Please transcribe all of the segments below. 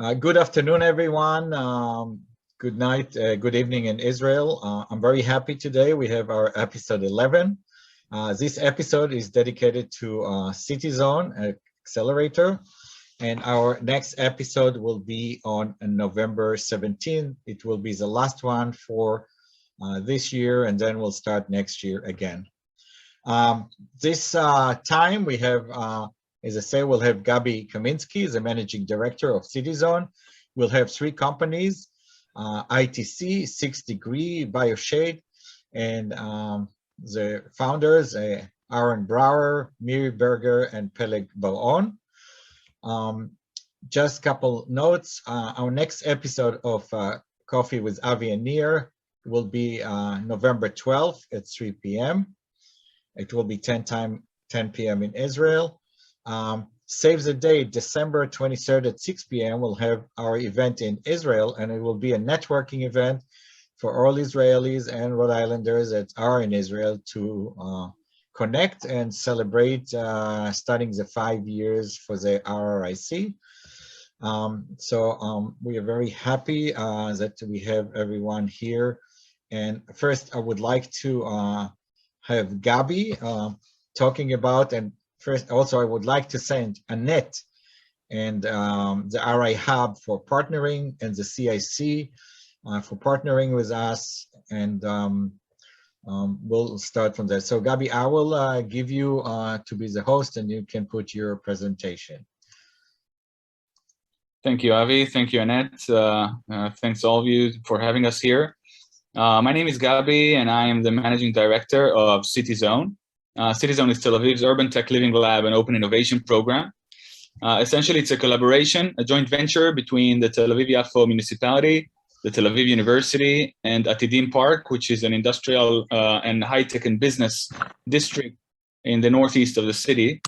Good afternoon, everyone. Good night, good evening in Israel. I'm very happy today. We have our episode 11. This episode is dedicated to CityZone Accelerator, and our next episode will be on November 17th. It will be the last one for this year, and then we'll start next year again. This time we have as I say, we'll have Gabi Kaminsky, the managing director of CityZone. We'll have three companies, ITC, 6 Degree, BioShade, and the founders, Aaron Brower, Miri Berger, and Peleg Bar-On. Just a couple notes. Our next episode of Coffee with Avi and Nir will be November 12th at 3 p.m. It will be 10 p.m. in Israel. Save the date, December 23rd at 6 p.m. We'll have our event in Israel, and it will be a networking event for all Israelis and Rhode Islanders that are in Israel to connect and celebrate starting the 5 years for the RIIC. We are very happy that we have everyone here. And first, I would like to have Gabi talking about, and first, also, I would like to thank Annette and the RIHub for partnering, and the CIC for partnering with us, and we'll start from there. So, Gabi, I will give you to be the host, and you can put your presentation. Thank you, Avi. Thank you, Annette. Thanks all of you for having us here. My name is Gabi, and I am the managing director of CityZone. CityZone is Tel Aviv's Urban Tech Living Lab and Open Innovation Program. Essentially, it's a collaboration, a joint venture between the Tel Aviv-Yafo municipality, the Tel Aviv University, and Atidim Park, which is an industrial and high-tech and business district in the northeast of the city,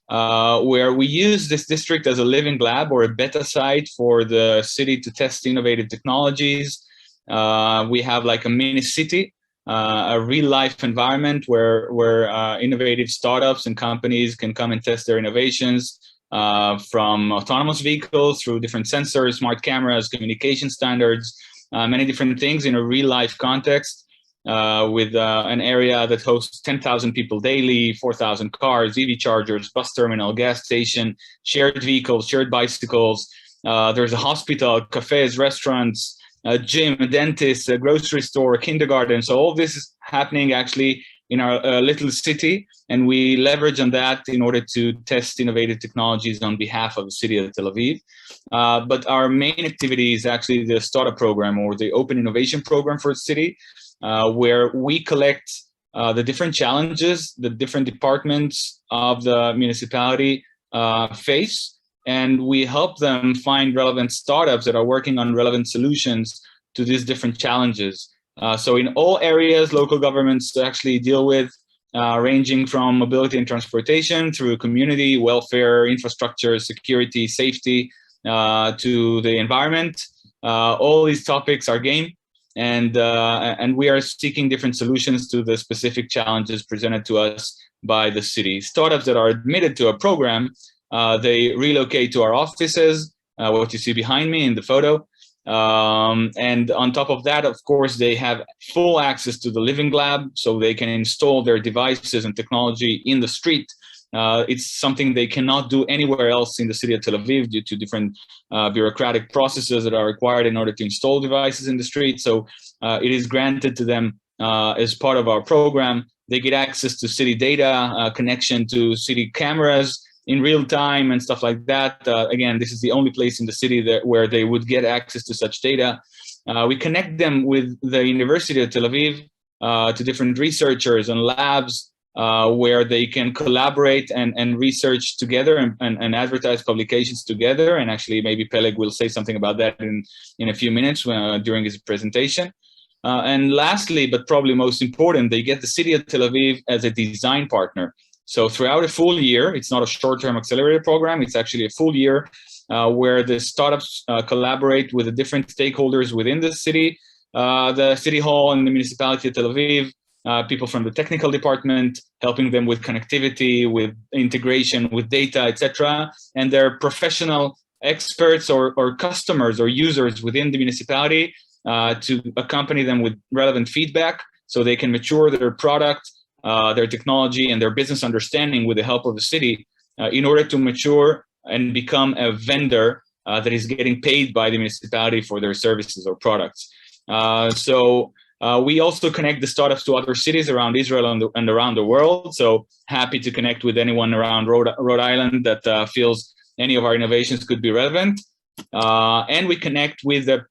where we use this district as a living lab or a beta site for the city to test innovative technologies. We have like a mini city, a real-life environment where innovative startups and companies can come and test their innovations, from autonomous vehicles through different sensors, smart cameras, communication standards, many different things in a real-life context, with an area that hosts 10,000 people daily, 4,000 cars, EV chargers, bus terminal, gas station, shared vehicles, shared bicycles. There's a hospital, cafes, restaurants, a gym, a dentist, a grocery store, a kindergarten. So all this is happening actually in our little city, and we leverage on that in order to test innovative technologies on behalf of the city of Tel Aviv. But our main activity is actually the startup program, or the open innovation program for the city, where we collect the different challenges the different departments of the municipality face, and we help them find relevant startups that are working on relevant solutions to these different challenges. So in all areas, local governments actually deal with, ranging from mobility and transportation through community, welfare, infrastructure, security, safety, to the environment. All these topics are game, and we are seeking different solutions to the specific challenges presented to us by the city. Startups that are admitted to a program, they relocate to our offices, what you see behind me in the photo. And on top of that, of course, they have full access to the living lab, so they can install their devices and technology in the street. It's something they cannot do anywhere else in the city of Tel Aviv due to different bureaucratic processes that are required in order to install devices in the street. So it is granted to them as part of our program. They get access to city data, connection to city cameras in real time and stuff like that. Again, this is the only place in the city where they would get access to such data. We connect them with the University of Tel Aviv, to different researchers and labs, where they can collaborate and research together and advertise publications together. And actually, maybe Peleg will say something about that in a few minutes during his presentation. And lastly, but probably most important, they get the city of Tel Aviv as a design partner. So throughout a full year, it's not a short-term accelerator program, it's actually a full year where the startups collaborate with the different stakeholders within the city, the city hall and the municipality of Tel Aviv, people from the technical department, helping them with connectivity, with integration, with data, etc. And their professional experts or customers or users within the municipality to accompany them with relevant feedback so they can mature their product, their technology, and their business understanding with the help of the city in order to mature and become a vendor that is getting paid by the municipality for their services or products. We also connect the startups to other cities around Israel and around the world. So happy to connect with anyone around Rhode Island that feels any of our innovations could be relevant. And we connect with the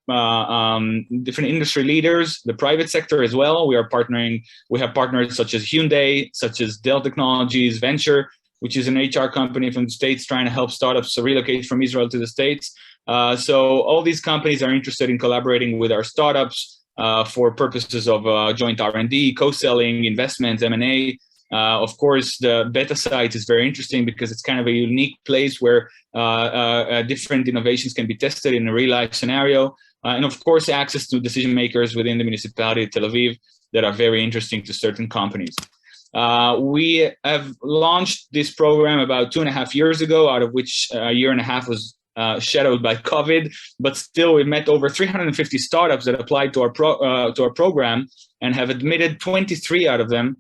different industry leaders, the private sector as well. We have partners such as Hyundai, such as Dell Technologies, Venture, which is an HR company from the States trying to help startups relocate from Israel to the States. So all these companies are interested in collaborating with our startups for purposes of joint R&D, co-selling, investments, M&A. Of course, the beta site is very interesting because it's kind of a unique place where different innovations can be tested in a real-life scenario. And of course, access to decision makers within the municipality of Tel Aviv that are very interesting to certain companies. We have launched this program about 2.5 years ago, out of which a year and a half was shadowed by COVID, but still we met over 350 startups that applied to our program and have admitted 23 out of them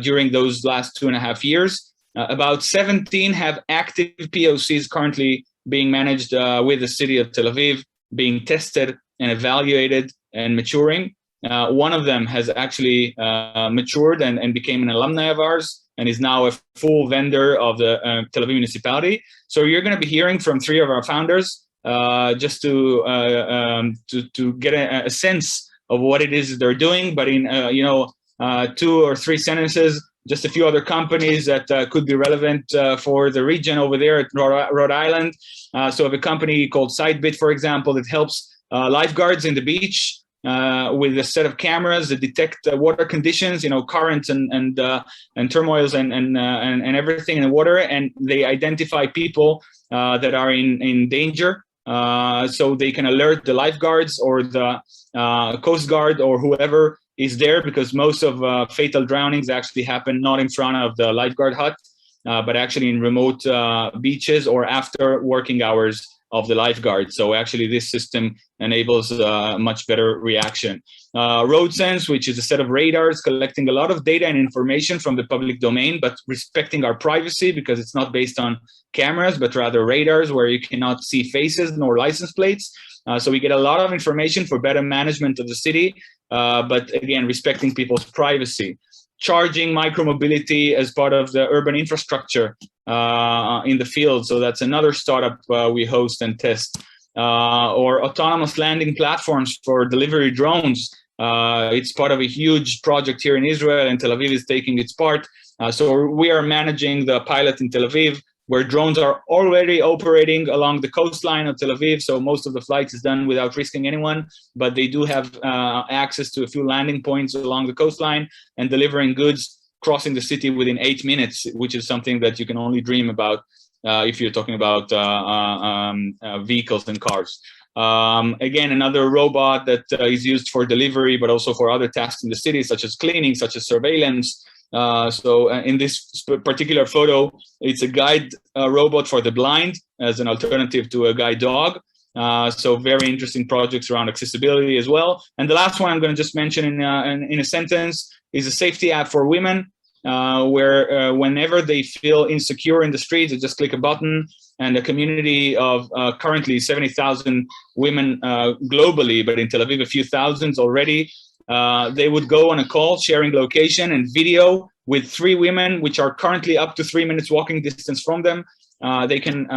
during those last 2.5 years. About 17 have active POCs currently being managed with the city of Tel Aviv, being tested and evaluated and maturing. One of them has actually matured and became an alumni of ours and is now a full vendor of the Tel Aviv municipality. So you're going to be hearing from 3 of our founders just to get a sense of what it is they're doing, but in 2 or 3 sentences, just a few other companies that could be relevant for the region over there at Rhode Island. So we have a company called Sidebit, for example, that helps lifeguards in the beach with a set of cameras that detect water conditions, currents and turmoils and everything in the water, and they identify people that are in danger. So they can alert the lifeguards or the Coast Guard or whoever is there, because most of fatal drownings actually happen not in front of the lifeguard hut, but actually in remote beaches or after working hours of the lifeguard. So actually this system enables much better reaction. RoadSense, which is a set of radars collecting a lot of data and information from the public domain, but respecting our privacy because it's not based on cameras, but rather radars where you cannot see faces nor license plates. So we get a lot of information for better management of the city, but again, respecting people's privacy. Charging micromobility as part of the urban infrastructure in the field. So that's another startup we host and test. Or autonomous landing platforms for delivery drones. It's part of a huge project here in Israel, and Tel Aviv is taking its part. So we are managing the pilot in Tel Aviv, where drones are already operating along the coastline of Tel Aviv. So most of the flight is done without risking anyone, but they do have access to a few landing points along the coastline and delivering goods crossing the city within 8 minutes, which is something that you can only dream about if you're talking about vehicles and cars. Again, another robot that is used for delivery, but also for other tasks in the city, such as cleaning, such as surveillance. So in this particular photo, it's a guide robot for the blind as an alternative to a guide dog. So very interesting projects around accessibility as well. And the last one I'm going to just mention in a sentence is a safety app for women, where whenever they feel insecure in the streets, they just click a button, and a community of currently 70,000 women globally, but in Tel Aviv a few thousands already. They would go on a call, sharing location and video with 3 women, which are currently up to 3 minutes walking distance from them. They can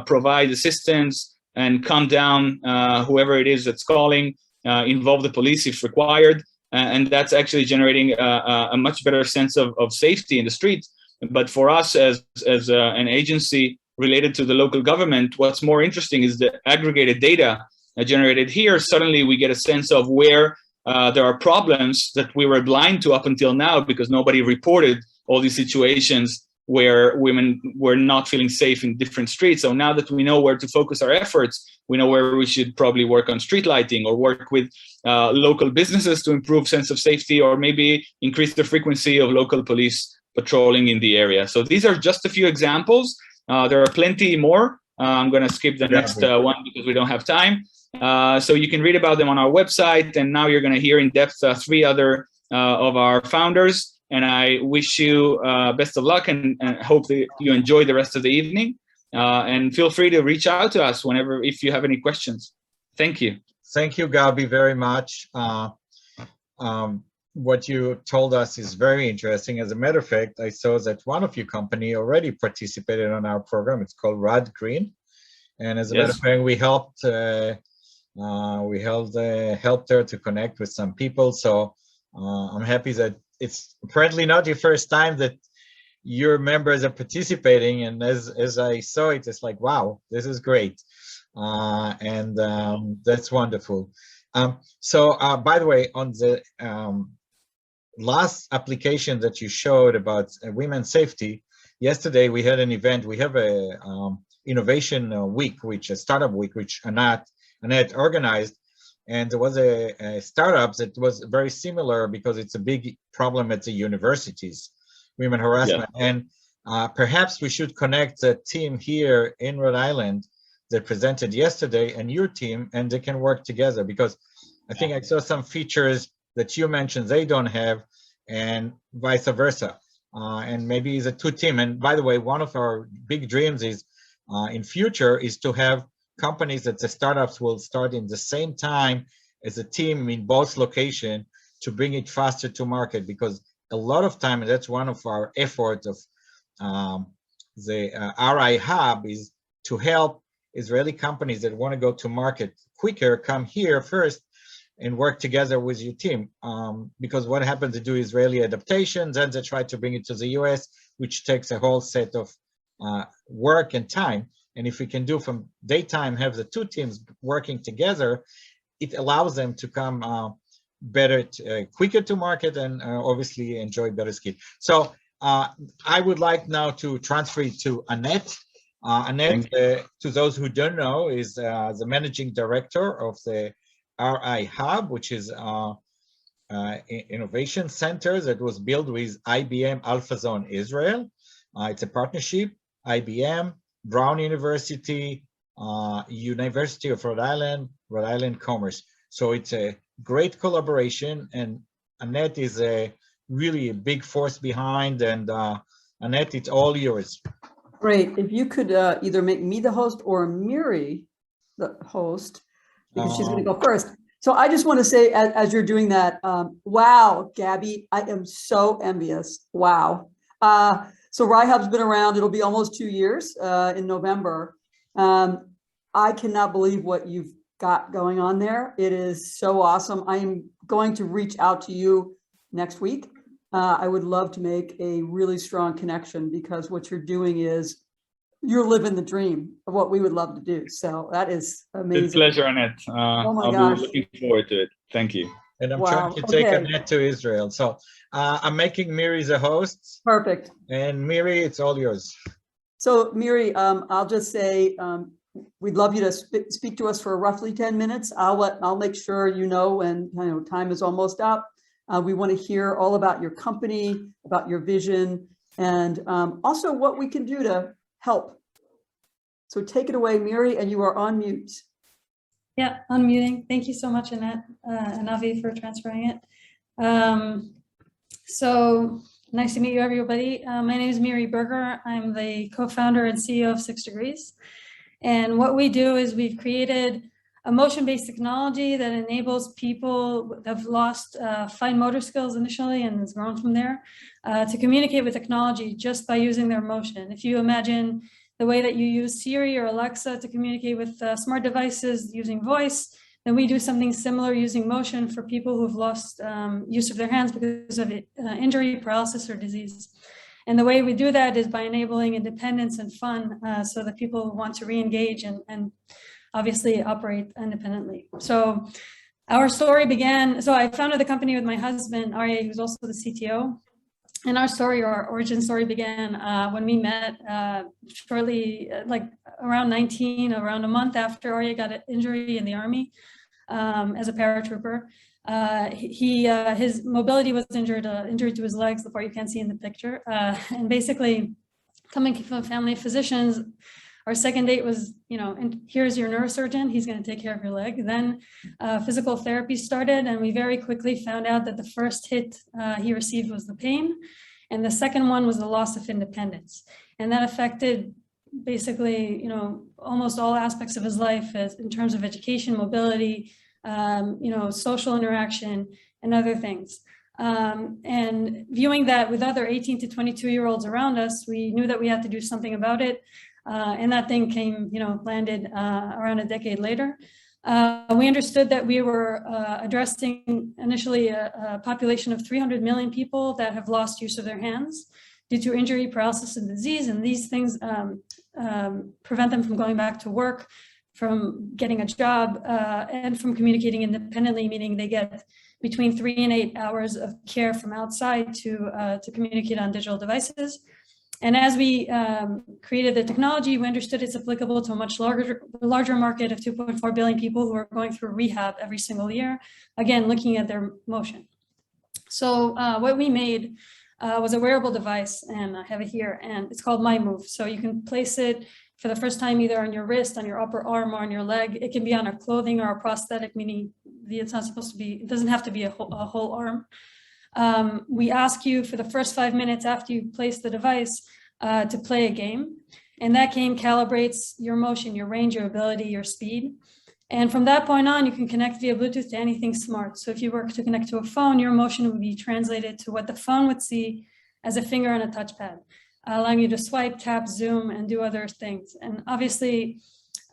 provide assistance and calm down whoever it is that's calling, involve the police if required. And that's actually generating a much better sense of safety in the street. But for us as an agency related to the local government, what's more interesting is the aggregated data generated here. Suddenly we get a sense of where there are problems that we were blind to up until now because nobody reported all these situations where women were not feeling safe in different streets. So now that we know where to focus our efforts, we know where we should probably work on street lighting or work with local businesses to improve sense of safety, or maybe increase the frequency of local police patrolling in the area. So these are just a few examples. There are plenty more. I'm going to skip the next one because we don't have time. So you can read about them on our website. And now you're going to hear in depth 3 other of our founders. And I wish you best of luck and hope that you enjoy the rest of the evening. And feel free to reach out to us whenever, if you have any questions. Thank you. Thank you, Gabi, very much. What you told us is very interesting. As a matter of fact, I saw that one of your company already participated on our program. It's called Rod Green. And as a matter of fact, we helped her to connect with some people. So I'm happy that it's apparently not your first time that your members are participating. And as I saw it, it's like, wow, this is great. That's wonderful. So by the way, on the last application that you showed about women's safety, yesterday we had an event. We have a innovation week, which a startup week, which Annette organized. And there was a startup that was very similar because it's a big problem at the universities, women harassment. Yeah. And perhaps we should connect the team here in Rhode Island that presented yesterday and your team, and they can work together, because I think I saw some features that you mentioned they don't have, and vice versa. And maybe it's a 2 team. And by the way, one of our big dreams is in future is to have companies that the startups will start in the same time as a team in both locations to bring it faster to market, because a lot of time, and that's one of our efforts of the RIHub, is to help Israeli companies that want to go to market quicker come here first and work together with your team. Because what happens to do Israeli adaptations, and they try to bring it to the US, which takes a whole set of work and time. And if we can do from daytime, have the 2 teams working together, it allows them to come better, quicker to market, and obviously enjoy better skill. So I would like now to transfer it to Annette. Annette, to those who don't know, is the managing director of the RIHub, which is innovation center that was built with IBM AlphaZone Israel. It's a partnership, IBM, Brown University, University of Rhode Island Commerce. So it's a great collaboration, and Annette is really a big force behind, and Annette, it's all yours. Great. If you could either make me the host or Miri the host, because she's going to go first. So I just want to say, as you're doing that, wow, Gabi, I am so envious. Wow. So RIHub's been around. It'll be almost 2 years in November. I cannot believe what you've got going on there. It is so awesome. I am going to reach out to you next week. I would love to make a really strong connection, because what you're doing is you're living the dream of what we would love to do. So that is amazing. It's a pleasure, Annette. Oh my I'll gosh. be looking forward to it. Thank you. And I'm trying to take Annette to Israel. So I'm making Miri the host. Perfect. And Miri, it's all yours. So Miri, I'll just say, we'd love you to speak to us for roughly 10 minutes. I'll make sure you know when time is almost up. We want to hear all about your company, about your vision, and also what we can do to help. So take it away, Miri, and you are on mute. Yeah, unmuting. Thank you so much, Annette and Avi, for transferring it. So nice to meet you, everybody. My name is Miri Berger. I'm the co-founder and CEO of 6 Degrees. And what we do is we've created a motion-based technology that enables people that have lost fine motor skills initially and has grown from there to communicate with technology just by using their motion. If you imagine the way that you use Siri or Alexa to communicate with smart devices using voice, then we do something similar using motion for people who've lost use of their hands because of injury, paralysis, or disease. And the way we do that is by enabling independence and fun so that people want to re-engage and obviously operate independently. So our story began, so I founded the company with my husband, Aryeh, who's also the CTO. And our story, our origin story began when we met shortly, like around 19, around a month after Aryeh got an injury in the Army as a paratrooper. His mobility was injured, injury to his legs, the part you can't see in the picture. And basically, coming from family physicians, Our second date was, and here's your neurosurgeon, he's going to take care of your leg. Then physical therapy started, and we very quickly found out that the first hit he received was the pain, and the second one was the loss of independence. And that affected basically, almost all aspects of his life in terms of education, mobility, social interaction, and other things. And viewing that with other 18 to 22-year-olds around us, we knew that we had to do something about it. And that thing came, landed around a decade later. We understood that we were addressing initially a population of 300 million people that have lost use of their hands due to injury, paralysis, and disease. And these things prevent them from going back to work, from getting a job, and from communicating independently, meaning they get between 3 and 8 hours of care from outside to communicate on digital devices. And as we created the technology, we understood it's applicable to a much larger market of 2.4 billion people who are going through rehab every single year, again, looking at their motion. So what we made was a wearable device, and I have it here, and it's called MyMove. So you can place it for the first time either on your wrist, on your upper arm, or on your leg. It can be on a clothing or a prosthetic, meaning it's not supposed to be, it doesn't have to be a whole arm. We ask you for the first 5 minutes after you place the device to play a game. And that game calibrates your motion, your range, your ability, your speed. And from that point on, you can connect via Bluetooth to anything smart. So if you were to connect to a phone, your motion would be translated to what the phone would see as a finger on a touchpad, allowing you to swipe, tap, zoom, and do other things. And obviously,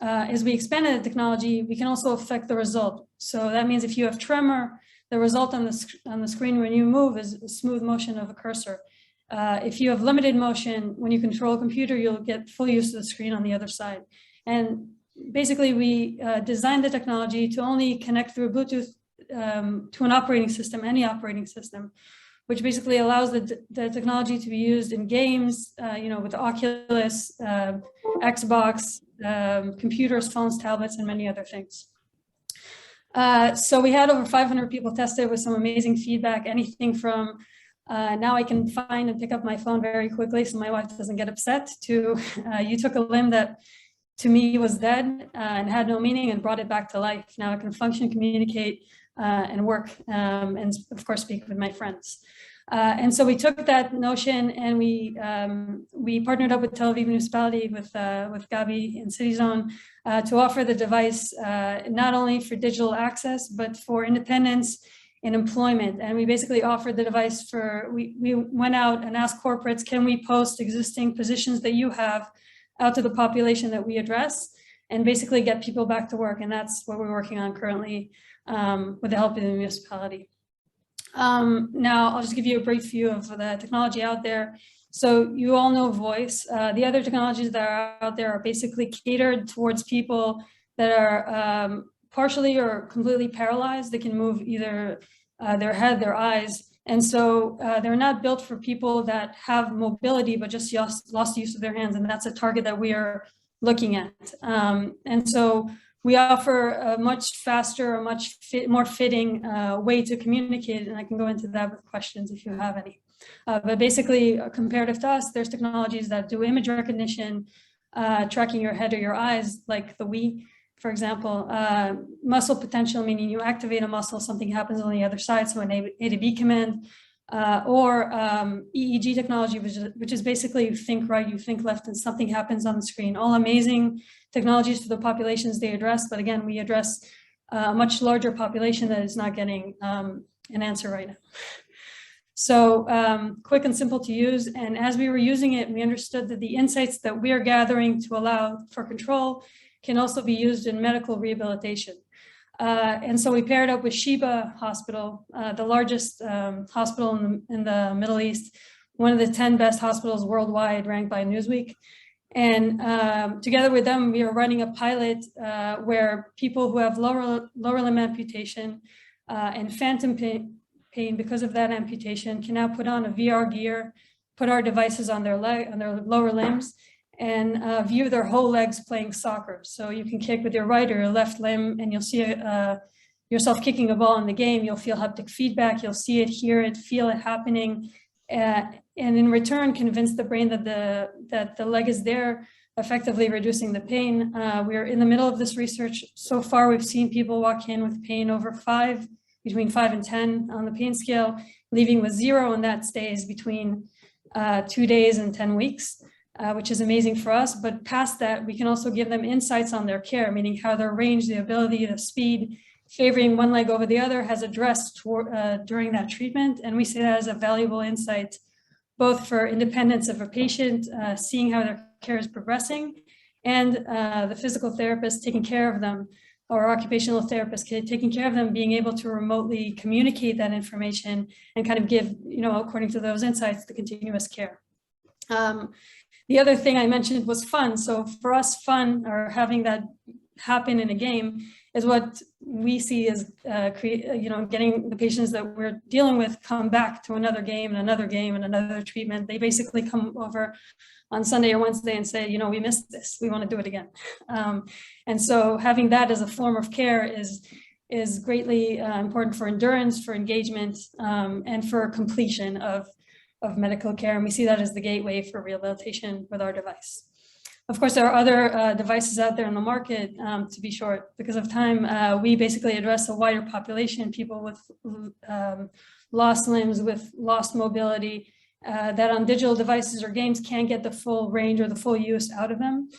as we expanded the technology, we can also affect the result. So that means if you have tremor, the result on the screen when you move is a smooth motion of a cursor. If you have limited motion, when you control a computer, you'll get full use of the screen on the other side. And basically, we designed the technology to only connect through Bluetooth to an operating system, any operating system, which basically allows the technology to be used in games, with Oculus, Xbox, computers, phones, tablets, and many other things. So we had over 500 people tested with some amazing feedback, anything from now I can find and pick up my phone very quickly so my wife doesn't get upset, to you took a limb that to me was dead and had no meaning and brought it back to life. Now I can function, communicate, and work, and of course speak with my friends. And so we took that notion and we partnered up with Tel Aviv municipality with Gabi and CityZone to offer the device not only for digital access but for independence and employment. And we basically offered the device we went out and asked corporates, can we post existing positions that you have out to the population that we address, and basically get people back to work. And that's what we're working on currently with the help of the municipality. Now, I'll just give you a brief view of the technology out there. So you all know voice. The other technologies that are out there are basically catered towards people that are partially or completely paralyzed. They can move either their head, their eyes. And so they're not built for people that have mobility, but just lost use of their hands. And that's a target that we are looking at. And so we offer a much faster, a much more fitting way to communicate. And I can go into that with questions if you have any. But basically, comparative to us, there's technologies that do image recognition, tracking your head or your eyes, like the Wii, for example. Muscle potential, meaning you activate a muscle, something happens on the other side, so an A to B command, or EEG technology, which is basically you think right, you think left, and something happens on the screen. All amazing technologies for the populations they address, but again, we address a much larger population that is not getting an answer right now. So quick and simple to use. And as we were using it, we understood that the insights that we are gathering to allow for control can also be used in medical rehabilitation. And so we paired up with Sheba Hospital, the largest hospital in the Middle East, one of the 10 best hospitals worldwide ranked by Newsweek. And together with them, we are running a pilot where people who have lower limb amputation and phantom pain because of that amputation can now put on a VR gear, put our devices on their lower limbs, and view their whole legs playing soccer. So you can kick with your right or your left limb, and you'll see yourself kicking a ball in the game. You'll feel haptic feedback. You'll see it, hear it, feel it happening, and in return, convince the brain that the leg is there effectively reducing the pain. We are in the middle of this research. So far, we've seen people walk in with pain over 5, between 5 and 10 on the pain scale, leaving with 0, and that stays between 2 days and 10 weeks, which is amazing for us. But past that, we can also give them insights on their care, meaning how their range, the ability, the speed, favoring one leg over the other has addressed during that treatment. And we see that as a valuable insight, both for independence of a patient, seeing how their care is progressing, and the physical therapist taking care of them, or occupational therapist taking care of them, being able to remotely communicate that information and kind of give, according to those insights, the continuous care. The other thing I mentioned was fun. So for us, fun, or having that happen in a game, is what we see as getting the patients that we're dealing with come back to another game and another treatment. They basically come over on Sunday or Wednesday and say, we missed this, we want to do it again. And so having that as a form of care is greatly important for endurance, for engagement, and for completion of medical care. And we see that as the gateway for rehabilitation with our device. Of course, there are other devices out there in the market. To be short, because of time, we basically address a wider population, people with lost limbs, with lost mobility, that on digital devices or games can't get the full range or the full use out of them.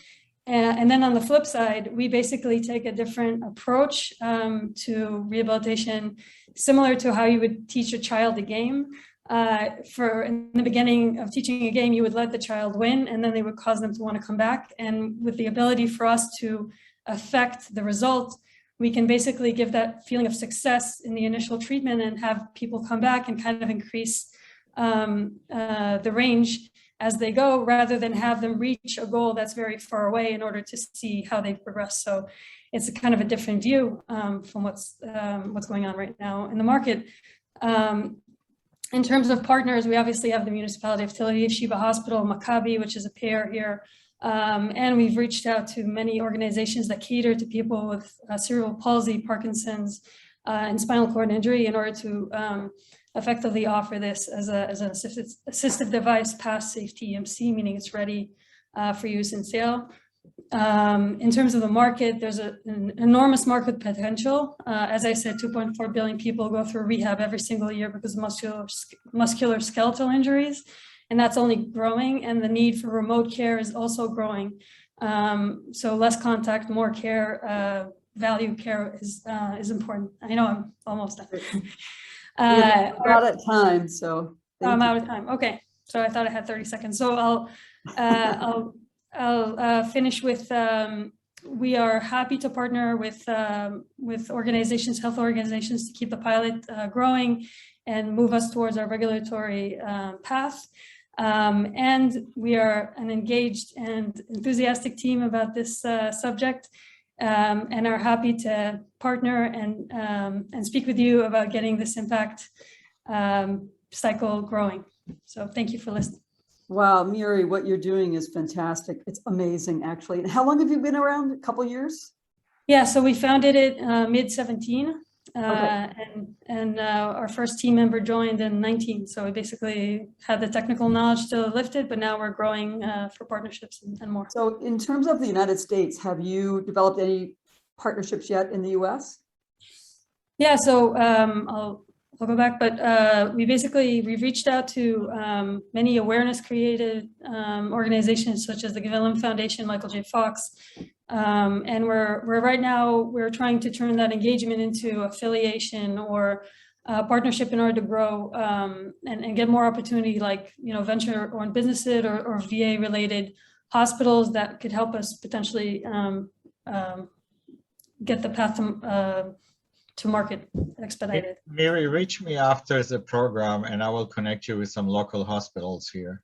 And then on the flip side, we basically take a different approach to rehabilitation, similar to how you would teach a child a game. In the beginning of teaching a game, you would let the child win, and then they would cause them to want to come back. And with the ability for us to affect the result, we can basically give that feeling of success in the initial treatment and have people come back and kind of increase the range as they go, rather than have them reach a goal that's very far away in order to see how they progress. So it's a kind of a different view from what's going on right now in the market. In terms of partners, we obviously have the municipality of Tel Aviv, Sheba Hospital, Maccabi, which is a payer here. And we've reached out to many organizations that cater to people with cerebral palsy, Parkinson's, and spinal cord injury in order to effectively offer this as an assistive device past safety EMC, meaning it's ready for use in sale. In terms of the market, there's an enormous market potential. As I said, 2.4 billion people go through rehab every single year because of musculoskeletal injuries, and that's only growing. And the need for remote care is also growing. So less contact, more care, value care is important. I know I'm almost done. We're out of time, so I'm out of time. Okay, so I thought I had 30 seconds. So I'll finish with, we are happy to partner with organizations, health organizations, to keep the pilot growing and move us towards our regulatory path. And we are an engaged and enthusiastic team about this subject, and are happy to partner and speak with you about getting this impact cycle growing. So thank you for listening. Wow, Miri, what you're doing is fantastic. It's amazing, actually. And how long have you been around? A couple years? Yeah, so we founded it mid-17, Okay. and our first team member joined in 19. So we basically had the technical knowledge still lifted, but now we're growing for partnerships and more. So in terms of the United States, have you developed any partnerships yet in the US? Yeah, so I'll go back, but we've reached out to many awareness created organizations such as the Givellum Foundation, Michael J. Fox, and we're right now, we're trying to turn that engagement into affiliation or partnership in order to grow and get more opportunity, like, venture or businesses or VA related hospitals that could help us potentially get the path to market expedited. Miri, reach me after the program and I will connect you with some local hospitals here.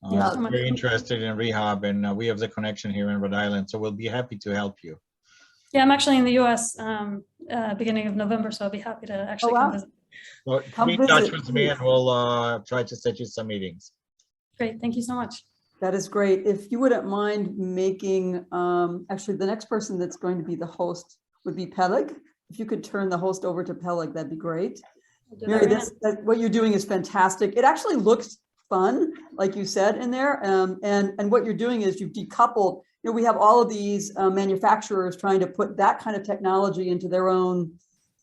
Yeah. I'm very interested in rehab, and we have the connection here in Rhode Island, so we'll be happy to help you. Yeah, I'm actually in the US beginning of November, so I'll be happy to actually come visit. So Come be in touch visit, with me and we'll try to set you some meetings. Great, thank you so much. That is great. If you wouldn't mind making, actually the next person that's going to be the host would be Peleg. If you could turn the host over to Peleg, that'd be great. Miri, what you're doing is fantastic. It actually looks fun, like you said in there. And what you're doing is you've decoupled, you know, we have all of these manufacturers trying to put that kind of technology into their own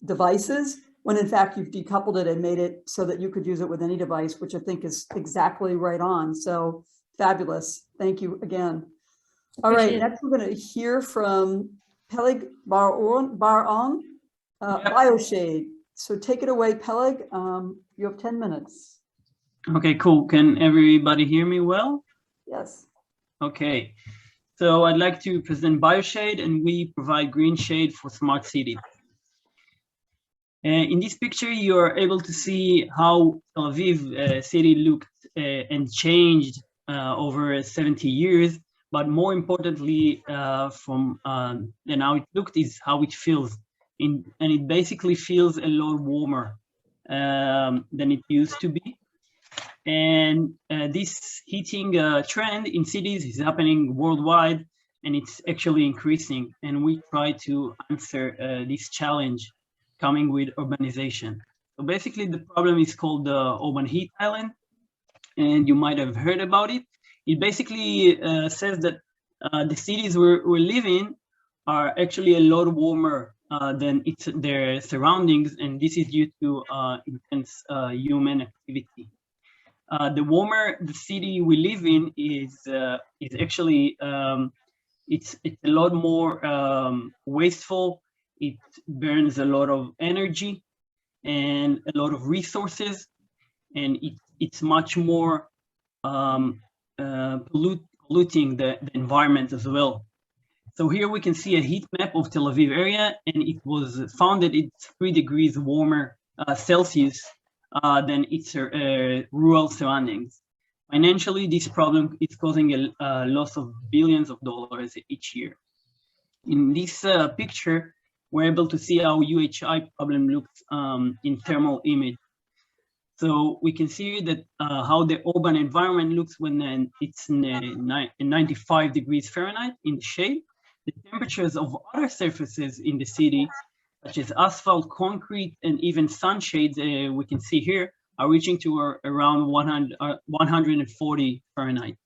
devices, when in fact you've decoupled it and made it so that you could use it with any device, which I think is exactly right on. So fabulous. Thank you again. All right, next we're going to hear from Peleg Barong, BioShade. So take it away, Peleg. You have 10 minutes. Okay, cool. Can everybody hear me well? Yes. Okay, so I'd like to present BioShade, and we provide green shade for smart cities. In this picture, you are able to see how Tel Aviv city looked and changed over 70 years. But more importantly, from than how it looked is how it feels. And it basically feels a lot warmer than it used to be. And this heating trend in cities is happening worldwide, and it's actually increasing. And we try to answer this challenge coming with urbanization. So basically the problem is called the urban heat island, and you might have heard about it. It basically says that the cities we live in are actually a lot warmer than their surroundings, and this is due to intense human activity. The warmer the city we live in is actually it's a lot more wasteful. It burns a lot of energy and a lot of resources, and it's much more polluting the environment as well. So here we can see a heat map of Tel Aviv area, and it was found that it's 3 degrees warmer Celsius than its rural surroundings. Financially, this problem is causing a loss of billions of dollars each year. In this picture, we're able to see how UHI problem looks in thermal image. So we can see that how the urban environment looks when it's in 95 degrees Fahrenheit in the shade. The temperatures of other surfaces in the city, such as asphalt, concrete, and even sunshades, we can see here, are reaching to around 140 Fahrenheit.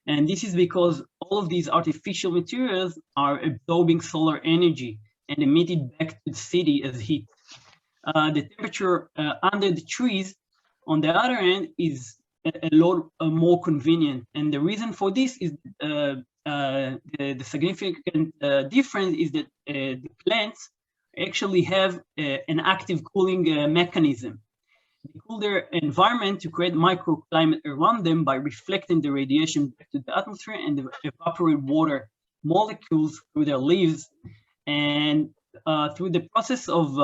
And this is because all of these artificial materials are absorbing solar energy and emit it back to the city as heat. The temperature under the trees, on the other hand, is a lot more convenient. And the reason for this is the significant difference is that the plants actually have an active cooling mechanism. They cool their environment to create microclimate around them by reflecting the radiation back to the atmosphere and evaporate water molecules through their leaves. And through the process of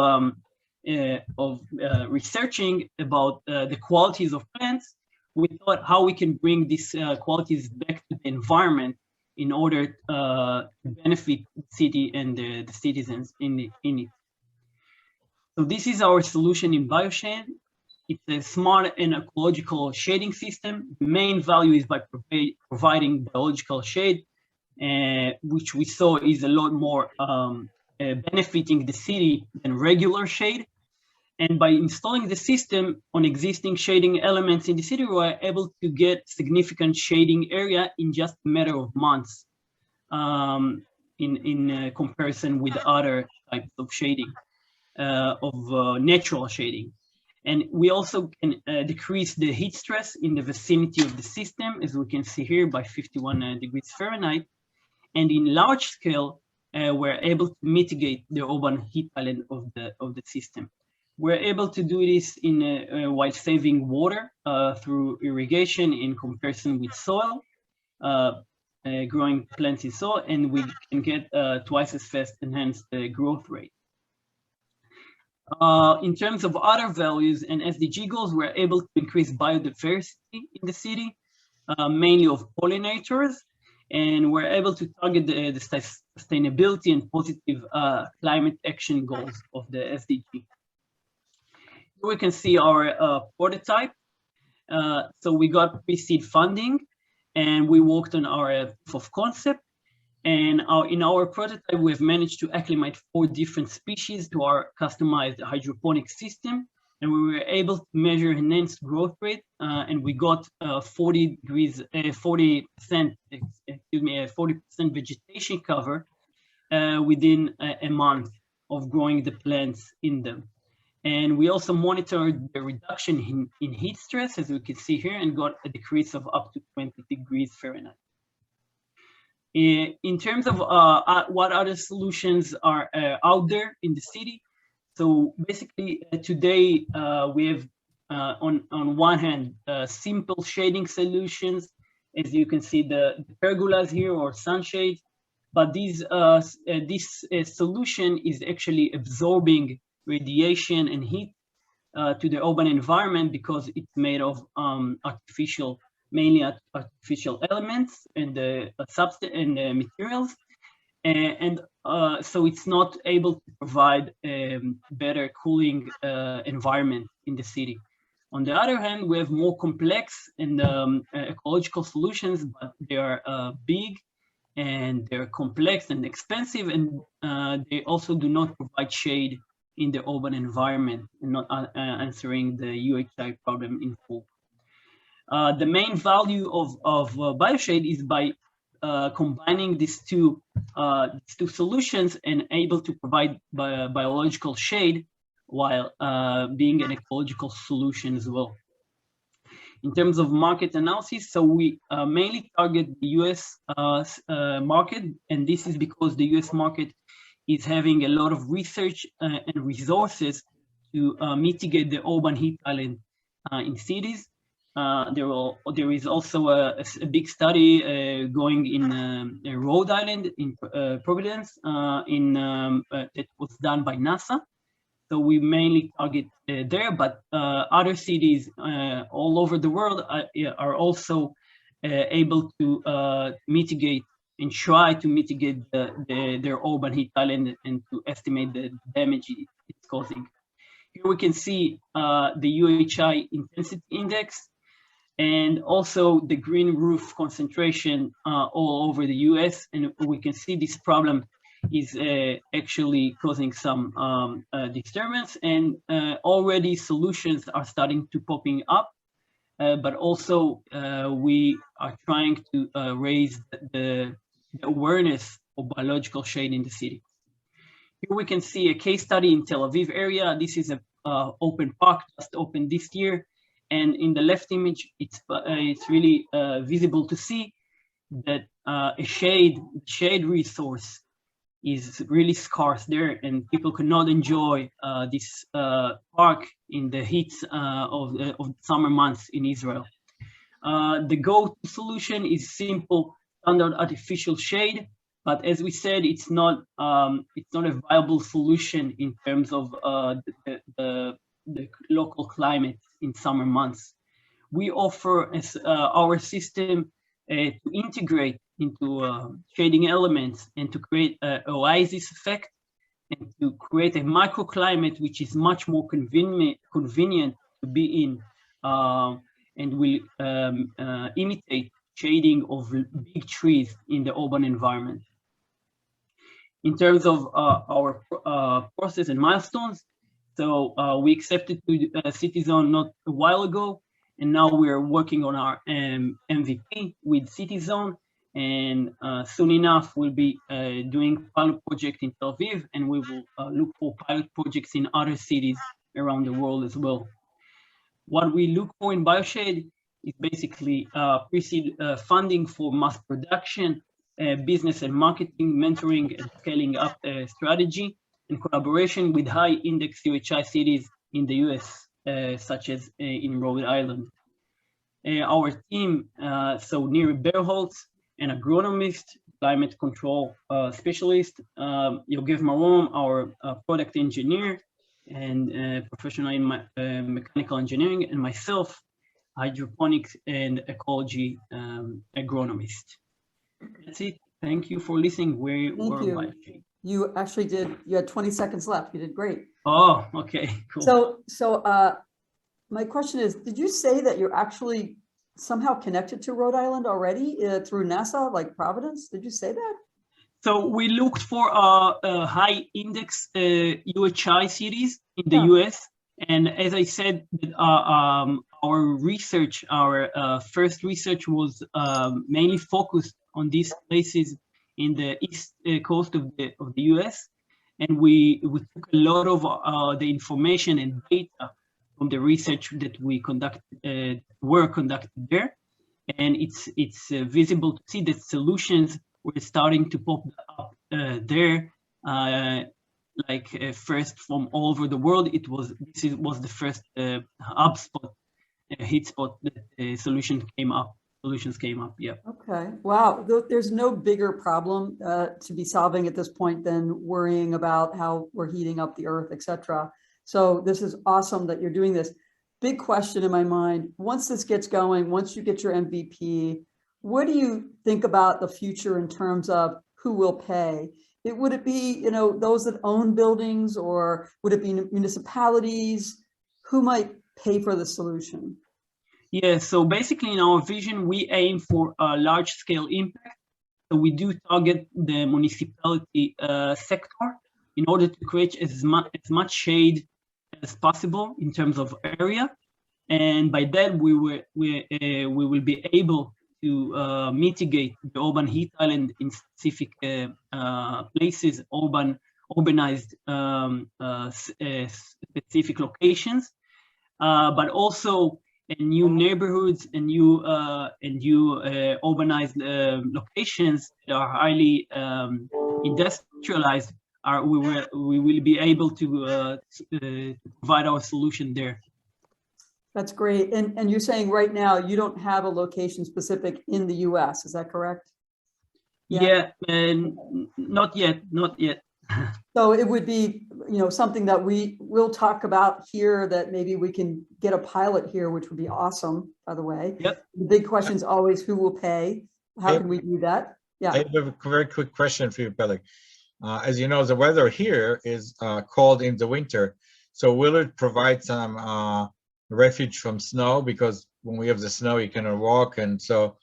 researching about the qualities of plants, we thought how we can bring these qualities back to the environment in order to benefit the city and the citizens in it. So this is our solution in BioShade. It's a smart and ecological shading system. The main value is by providing biological shade, which we saw is a lot more benefiting the city than regular shade. And by installing the system on existing shading elements in the city, we are able to get significant shading area in just a matter of months in comparison with other types of shading, natural shading. And we also can decrease the heat stress in the vicinity of the system, as we can see here, by 51 degrees Fahrenheit. And in large scale, we're able to mitigate the urban heat island of the system. We're able to do this while saving water through irrigation in comparison with soil, growing plants in soil, and we can get twice as fast enhanced growth rate. In terms of other values and SDG goals, we're able to increase biodiversity in the city, mainly of pollinators, and we're able to target the sustainability and positive climate action goals of the SDG. Here we can see our prototype. So we got pre-seed funding, and we worked on our proof of concept. And in our prototype, we have managed to acclimate 4 different species to our customized hydroponic system. and we were able to measure enhanced growth rate, and we got 40% vegetation cover within a month of growing the plants in them. And we also monitored the reduction in heat stress, as we can see here, and got a decrease of up to 20 degrees Fahrenheit. In terms of what other solutions are out there in the city, so basically today we have on one hand simple shading solutions, as you can see the pergolas here or sunshades, but this solution is actually absorbing radiation and heat to the urban environment because it's made of mainly artificial elements and the substance and the materials, and so it's not able to provide better cooling environment in the city. On the other hand, we have more complex and ecological solutions, but they are big and they're complex and expensive, and they also do not provide shade in the urban environment and not answering the UHI problem in full. The main value of bioshade is by combining these two solutions and able to provide biological shade while being an ecological solution as well. In terms of market analysis, so we mainly target the US market, and this is because the US market is having a lot of research and resources to mitigate the urban heat island in cities. There is also a big study going in Rhode Island, in Providence, that was done by NASA. So we mainly target there, but other cities all over the world are also able to mitigate and try to mitigate their urban heat island and to estimate the damage it's causing. Here we can see the UHI intensity index and also the green roof concentration all over the US. And we can see this problem is actually causing some disturbance, and already solutions are starting to popping up, but also we are trying to raise the awareness of biological shade in the city. Here we can see a case study in Tel Aviv area. This is a open park just opened this year, and in the left image, it's really visible to see that a shade resource is really scarce there, and people cannot enjoy this park in the heat of the summer months in Israel. The go-to solution is simple, standard artificial shade, but as we said, it's not a viable solution in terms of the local climate in summer months. We offer our system to integrate into shading elements and to create an oasis effect and to create a microclimate which is much more convenient to be in and will imitate shading of big trees in the urban environment. In terms of our process and milestones, so we accepted to CityZone not a while ago, and now we're working on our MVP with CityZone. And soon enough, we'll be doing pilot project in Tel Aviv, and we will look for pilot projects in other cities around the world as well. What we look for in BioShade is basically pre-seed funding for mass production, business and marketing, mentoring and scaling up strategy, and collaboration with high-index UHI cities in the US, such as in Rhode Island. Our team, so Nir Berholtz, an agronomist, climate control specialist, Yogev Marom, our product engineer and professional in mechanical engineering, and myself, hydroponics and ecology agronomist. That's it. Thank you for listening. Thank you. You actually did, you had 20 seconds left. You did great. Oh, okay, cool. So my question is, did you say that you're actually somehow connected to Rhode Island already through NASA, like Providence? Did you say that? So we looked for high index UHI cities in the US, And as I said, our research, our first research was mainly focused on these places in the east coast of the US. And we took a lot of the information and data from the research that we were conducted there. And it's visible to see that solutions were starting to pop up there, first from all over the world. This was the first HubSpot hit spot that solutions came up. Yeah. Okay. Wow. There's no bigger problem to be solving at this point than worrying about how we're heating up the earth, etc. So this is awesome that you're doing this. Big question in my mind, once this gets going, once you get your MVP, what do you think about the future in terms of who will pay? Would it be, those that own buildings, or would it be municipalities? Who might pay for the solution? Yeah, so basically in our vision, we aim for a large scale impact. So we do target the municipality sector in order to create as much shade as possible in terms of area. And by that, we will be able to mitigate the urban heat island in specific places, urbanized specific locations, but also in new neighborhoods and new urbanized locations that are highly industrialized. We will be able to provide our solution there. That's great. And you're saying right now you don't have a location specific in the US, is that correct? Yeah, and not yet. So it would be, something that we will talk about here, that maybe we can get a pilot here, which would be awesome, by the way. Yep. The big question is always who will pay? How can we do that? Yeah. I have a very quick question for you, Peleg. As you know, the weather here is cold in the winter. So will it provide some refuge from snow? Because when we have the snow, you cannot walk. And so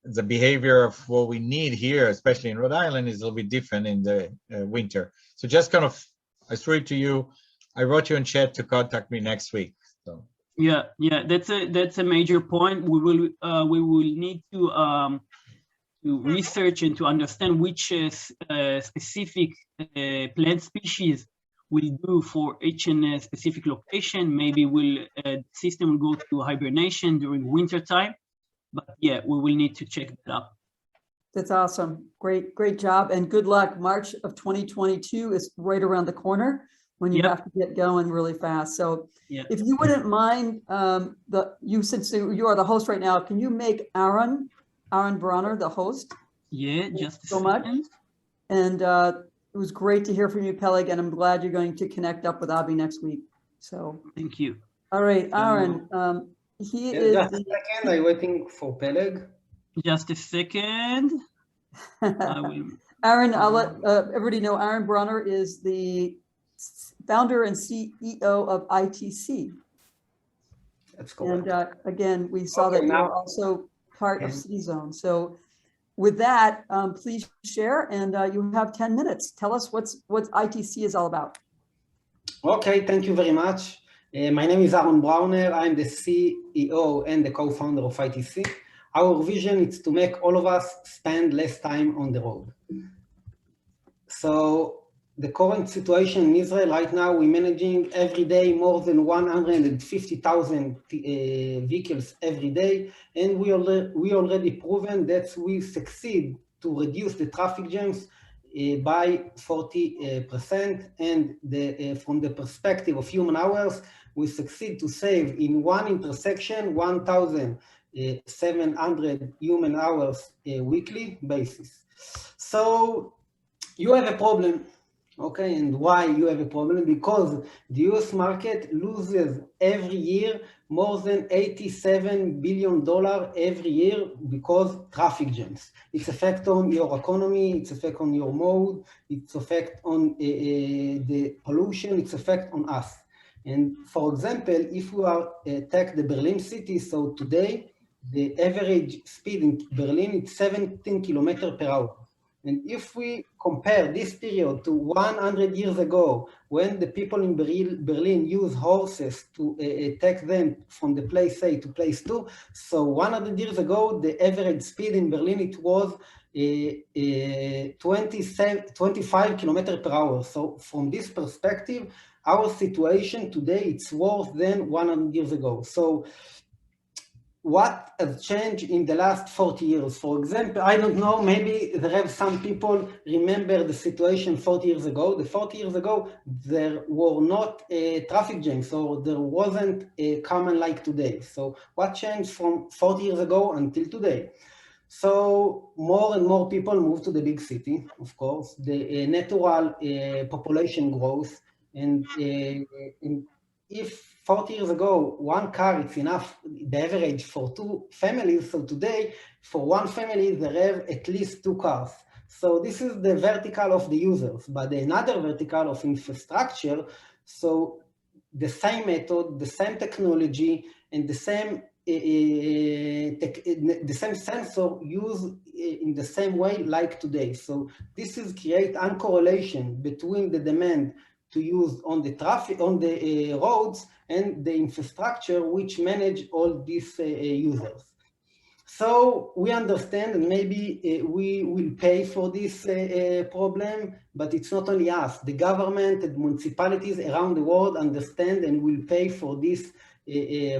the behavior of what we need here, especially in Rhode Island, is a little bit different in the winter. So just kind of, I threw it to you. I wrote you in chat to contact me next week. So yeah, that's a major point. We will need to research and to understand which specific plant species will do for each and specific location. Maybe the system will go to hibernation during winter time. But yeah, we will need to check that out. That's awesome. Great job, and good luck. March of 2022 is right around the corner when you have to get going really fast. So if you wouldn't mind, since you are the host right now, can you make Aaron Bronner the host? Yeah, just so much. And it was great to hear from you, Peleg, and I'm glad you're going to connect up with Avi next week. So thank you. All right, Aaron. He is. Just a second, I'm waiting for Peleg. Just a second. Aaron, I'll let everybody know Aaron Bronner is the founder and CEO of ITC. That's correct. And again, we saw that you're also part of CityZone. So with that, please share, and you have 10 minutes. Tell us what ITC is all about. Okay, thank you very much. My name is Aaron Bronner. I'm the CEO and the co-founder of ITC. Our vision is to make all of us spend less time on the road. So the current situation in Israel right now, we're managing every day more than 150,000 vehicles every day. And we already proven that we succeed to reduce the traffic jams by 40%. And from the perspective of human hours, we succeed to save in one intersection 1,700 human hours weekly basis. So you have a problem, okay? And why you have a problem? Because the US market loses every year more than $87 billion every year because traffic jams. It's effect on your economy, it's effect on your mode, it's effect on the pollution, it's effect on us. And for example, if we take the Berlin city, so today, the average speed in Berlin is 17 kilometers per hour. And if we compare this period to 100 years ago, when the people in Berlin used horses to take them from the place A to place 2, so 100 years ago, the average speed in Berlin, it was 25 kilometers per hour. So from this perspective, our situation today, it's worse than 100 years ago. So what has changed in the last 40 years? For example, I don't know, maybe there have some people remember the situation 40 years ago. The 40 years ago, there were not traffic jams, so there wasn't a common like today. So what changed from 40 years ago until today? So more and more people move to the big city, of course. The natural population growth, and if 40 years ago, one car is enough, the average for 2 families. So today, for one family, they have at least 2 cars. So this is the vertical of the users, but another vertical of infrastructure. So the same method, the same technology, and the same sensor used in the same way like today. So this is create uncorrelation between the demand to use on the traffic, on the roads, and the infrastructure which manage all these users. So we understand, and maybe we will pay for this problem, but it's not only us. The government and municipalities around the world understand and will pay for this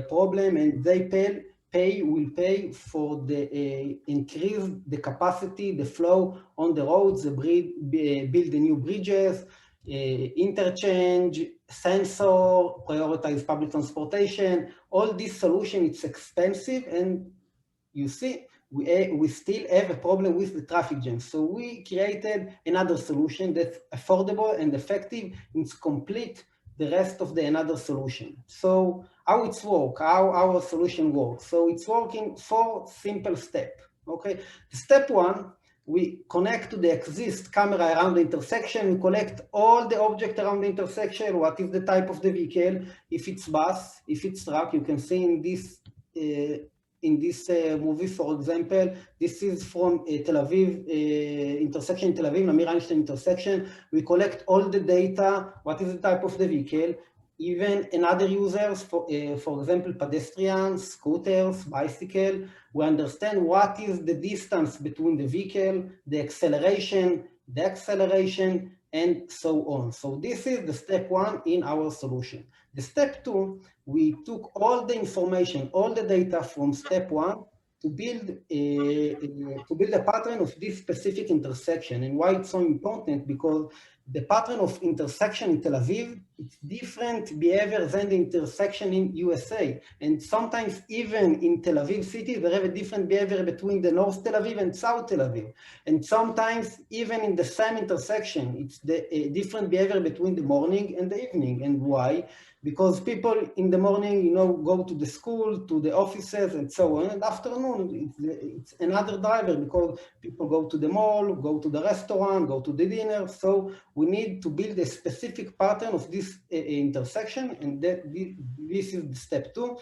problem, and they will pay for the increase the capacity, the flow on the roads, build the new bridges, interchange, sensor, prioritize public transportation. All this solution, it's expensive, and you see, we still have a problem with the traffic jam. So we created another solution that's affordable and effective. It's complete the rest of the another solution. So how it's work, how our solution works. So it's working 4 simple steps, okay? Step 1, we connect to the exist camera around the intersection. We collect all the objects around the intersection. What is the type of the vehicle? If it's bus, if it's truck, you can see in this movie, for example, this is from Tel Aviv, intersection Tel Aviv, Namir Einstein intersection. We collect all the data, what is the type of the vehicle, even another users, for example, pedestrians, scooters, bicycle. We understand what is the distance between the vehicle, the acceleration, and so on. So this is the step 1 in our solution. The step 2, we took all the information, all the data from step 1 to build a pattern of this specific intersection. And why it's so important? Because the pattern of intersection in Tel Aviv, it's different behavior than the intersection in USA. And sometimes even in Tel Aviv city, they have a different behavior between the North Tel Aviv and South Tel Aviv. And sometimes even in the same intersection, it's the different behavior between the morning and the evening. And why? Because people in the morning, go to the school, to the offices, and so on. And afternoon, it's another driver, because people go to the mall, go to the restaurant, go to the dinner. So we need to build a specific pattern of this intersection, and this is the step 2.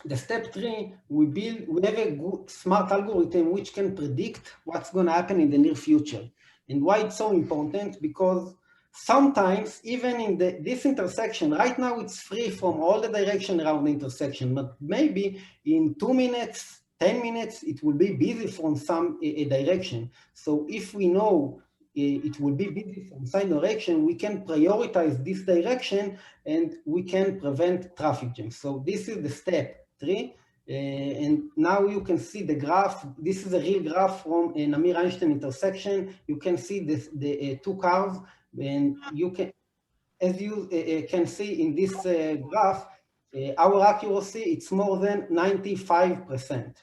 The step 3, we have a good, smart algorithm which can predict what's going to happen in the near future. And why it's so important? Because sometimes, even in this intersection, right now it's free from all the direction around the intersection, but maybe in 2 minutes, 10 minutes, it will be busy from some direction. So if we know it will be busy from some direction, we can prioritize this direction and we can prevent traffic jams. So this is the step 3. And now you can see the graph. This is a real graph from Namir Einstein intersection. You can see the 2 cars. And you can, as you can see in this graph, our accuracy, it's more than 95%.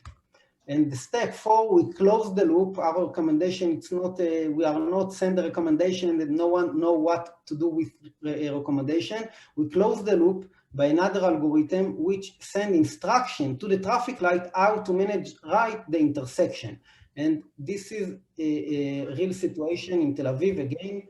And the step 4, we close the loop. Our recommendation, it's not, we are not send a recommendation that no one know what to do with a recommendation. We close the loop by another algorithm which send instruction to the traffic light how to manage the intersection. And this is a real situation in Tel Aviv again.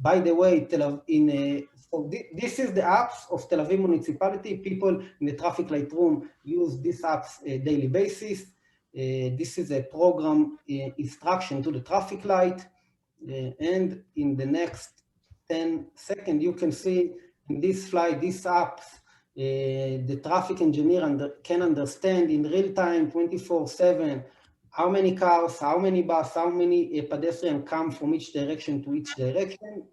By the way, so this is the apps of Tel Aviv municipality. People in the traffic light room use these apps daily basis. This is a program instruction to the traffic light. And in the next 10 seconds, you can see in this slide, these apps, the traffic engineer can understand in real time, 24/7, how many cars, how many buses, how many pedestrians come from each direction to each direction.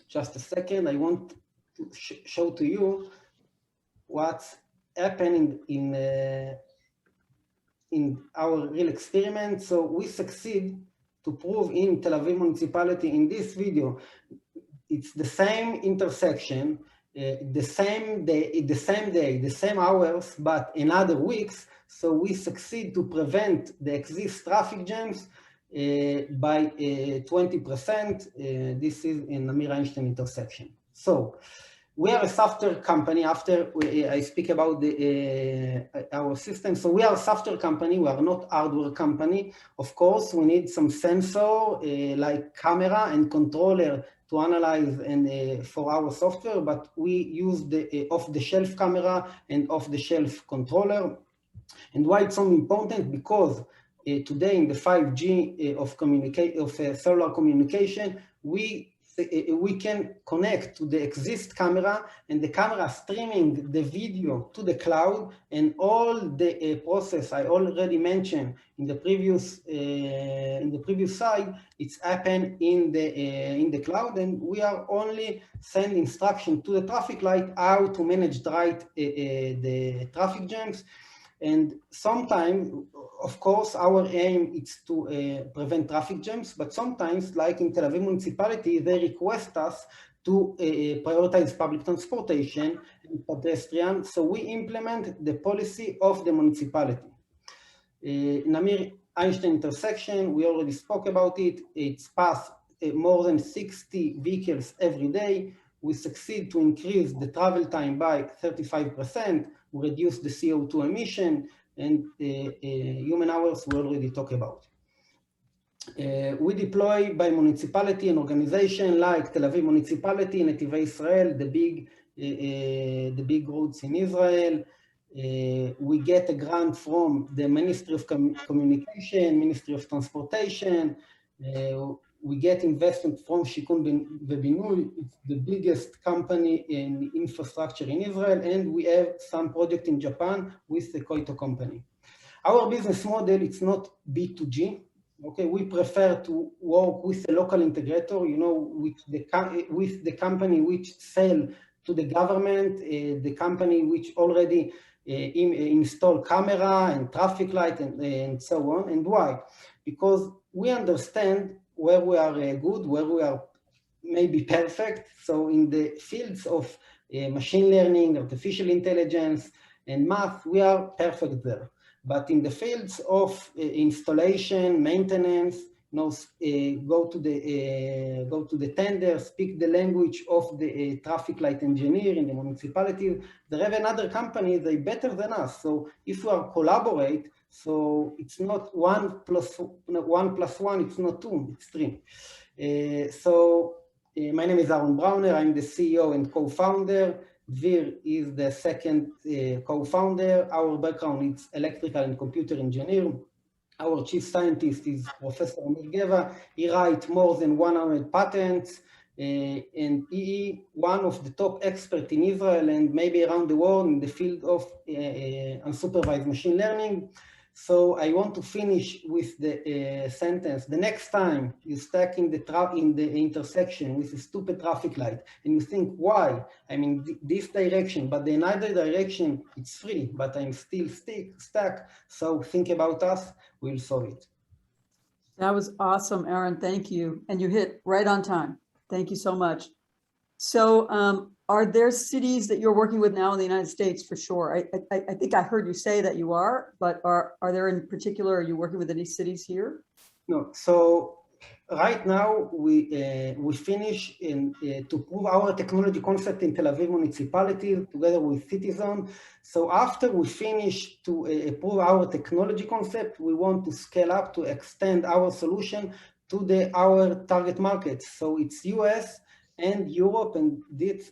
Just a second, I want to show to you what's happening in our real experiment. So we succeed to prove in Tel Aviv municipality in this video, it's the same intersection, the same day, the same hours, but in other weeks. So we succeed to prevent the existing traffic jams by 20%. This is in Amir Einstein intersection. So we are a software company. After I speak about our system, so we are a software company. We are not hardware company. Of course, we need some sensor like camera and controller to analyze and for our software, but we use the off-the-shelf camera and off-the-shelf controller. And why it's so important? Because today in the 5G of cellular communication, we can connect to the exist camera, and the camera streaming the video to the cloud, and all the process I already mentioned in the previous slide, it's happened in the cloud, and we are only send instruction to the traffic light how to manage the traffic jams. And sometimes, of course, our aim is to prevent traffic jams, but sometimes, like in Tel Aviv municipality, they request us to prioritize public transportation and pedestrian, so we implement the policy of the municipality. In Amir Einstein intersection, we already spoke about it. It's passed more than 60 vehicles every day. We succeed to increase the travel time by 35%. We reduce the CO2 emission, and human hours we already talked about. We deploy by municipality and organization like Tel Aviv municipality, Netivei Israel, the big roads in Israel. We get a grant from the Ministry of Communication, Ministry of Transportation. We get investment from Shikun Vebinui, it's the biggest company in infrastructure in Israel, and we have some project in Japan with the Koito company. Our business model, it's not B2G. Okay, we prefer to work with a local integrator, you know, with the company which sell to the government, the company which already install camera and traffic light and so on. And why? Because we understand where we are good, where we are maybe perfect. So in the fields of machine learning, artificial intelligence, and math, we are perfect there. But in the fields of installation, maintenance, you know, go to the tender, speak the language of the traffic light engineer in the municipality. There have another company, they better than us. So if we are collaborate, so it's not 1 plus 1, it's not 2, it's 3. My name is Aaron Browner. I'm the CEO and co-founder. Dvir is the second co-founder. Our background is electrical and computer engineer. Our chief scientist is Professor Amir Geva. He writes more than 100 patents, and he one of the top experts in Israel and maybe around the world in the field of unsupervised machine learning. So I want to finish with the sentence. The next time you stack in the intersection with a stupid traffic light and you think, why? I mean, this direction, but the another direction, it's free, but I'm still stuck. So think about us, we'll solve it. That was awesome, Aaron. Thank you. And you hit right on time. Thank you so much. So are there cities that you're working with now in the United States for sure? I think I heard you say that you are, but are there in particular, are you working with any cities here? No, so right now we finish to prove our technology concept in Tel Aviv municipality together with CityZone. So after we finish to prove our technology concept, we want to scale up to extend our solution to our target markets. So it's US and Europe, and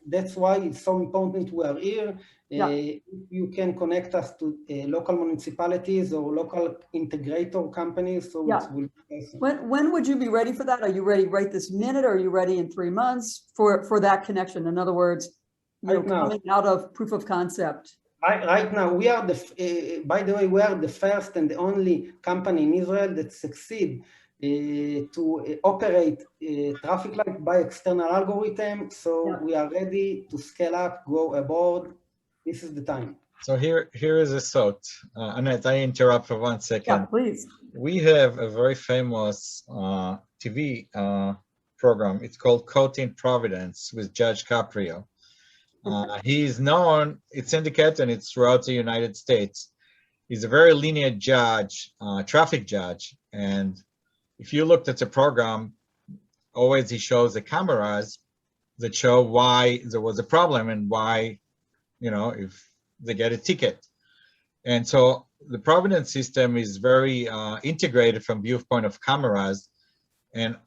that's why it's so important we are here. You can connect us to local municipalities or local integrator companies, so it will be awesome. When would you be ready for that? Are you ready right this minute, or are you ready in 3 months for that connection? In other words, coming out of proof of concept. Right now, we are by the way, we are the first and the only company in Israel that succeed to operate traffic light by external algorithm. So we are ready to scale up, go abroad. This is the time. So here is a thought. Annette, I interrupt for 1 second. Yeah, please. We have a very famous TV program. It's called CIC Providence with Judge Caprio. He's known, it's syndicated and it's throughout the United States. He's a very lenient judge, traffic judge. And if you looked at the program, always he shows the cameras that show why there was a problem and why, if they get a ticket. And so the Providence system is very integrated from viewpoint of cameras. And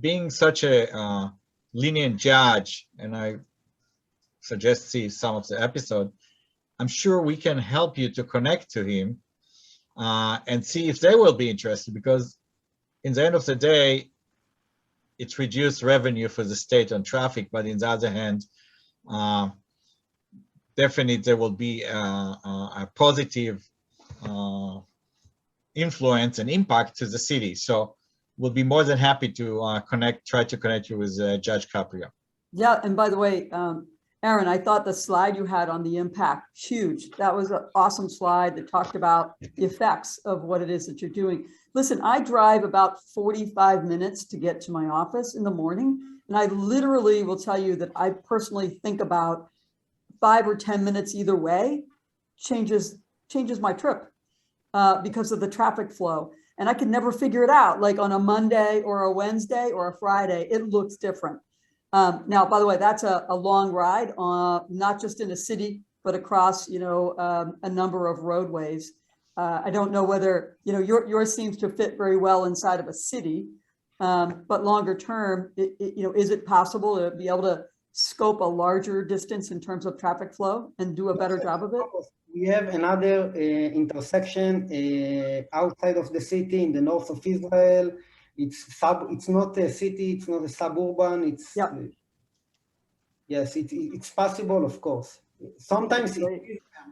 being such a lenient judge, and I suggest see some of the episode, I'm sure we can help you to connect to him and see if they will be interested, because in the end of the day, it's reduced revenue for the state on traffic, but in the other hand, definitely there will be a positive influence and impact to the city. So we'll be more than happy to try to connect you with Judge Caprio. Yeah, and by the way, Aaron, I thought the slide you had on the impact, huge. That was an awesome slide that talked about the effects of what it is that you're doing. Listen, I drive about 45 minutes to get to my office in the morning, and I literally will tell you that I personally think about 5 or 10 minutes either way changes my trip because of the traffic flow. And I can never figure it out. Like on a Monday or a Wednesday or a Friday, it looks different. Now, by the way, that's a long ride, not just in a city, but across, a number of roadways. I don't know whether, yours seems to fit very well inside of a city, but longer term, is it possible to be able to scope a larger distance in terms of traffic flow and do a better job of it? We have another intersection outside of the city in the north of Israel. It's not a city, it's not a suburban, it's yes, it's possible, of course. Sometimes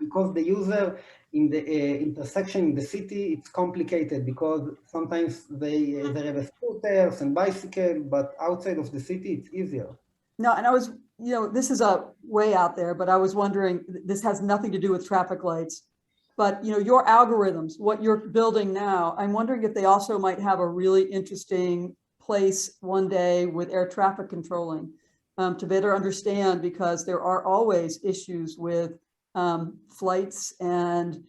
because the user in the intersection in the city, it's complicated because sometimes they have scooters and bicycle, but outside of the city, it's easier. No, and I was, this is a way out there, but I was wondering, this has nothing to do with traffic lights, but your algorithms, what you're building now, I'm wondering if they also might have a really interesting place one day with air traffic controlling to better understand, because there are always issues with flights and,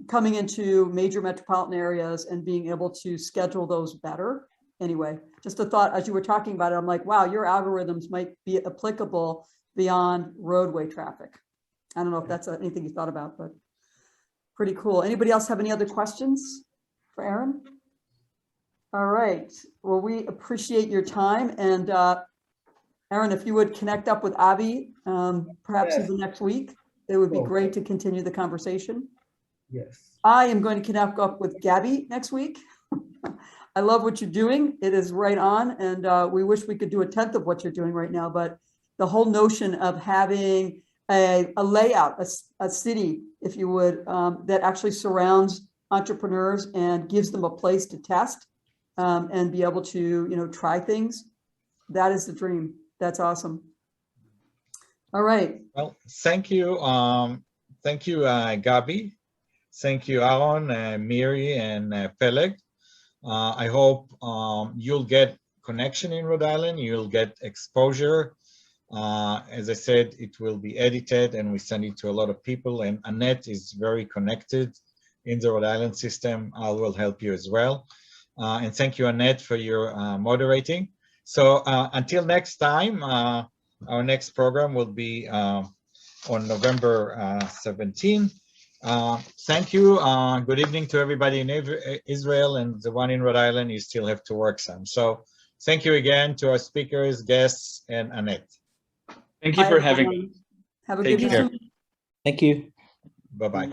coming into major metropolitan areas and being able to schedule those better. Anyway, just a thought as you were talking about it, I'm like, wow, your algorithms might be applicable beyond roadway traffic. I don't know if that's anything you thought about, but pretty cool. Anybody else have any other questions for Aaron? All right. Well, we appreciate your time. And Aaron, if you would connect up with Avi, perhaps even next week, it would be great to continue the conversation. Yes. I am going to connect up with Gabby next week. I love what you're doing. It is right on. And we wish we could do 1/10 of what you're doing right now. But the whole notion of having a layout, a city, if you would, that actually surrounds entrepreneurs and gives them a place to test and be able to, try things. That is the dream. That's awesome. All right. Well, thank you. Thank you, Gabi. Thank you, Aaron, Miri, and Peleg. I hope you'll get connection in Rhode Island. You'll get exposure. As I said, it will be edited and we send it to a lot of people. And Annette is very connected in the Rhode Island system. I will help you as well. And thank you, Annette, for your moderating. So until next time, our next program will be on November 17. Thank you. Good evening to everybody in Israel, and the one in Rhode Island, you still have to work some. So Thank you again to our speakers, guests, and Annette. Thank you Bye, for having me. everyone. Have a Take good care. night. Thank you. Bye-bye.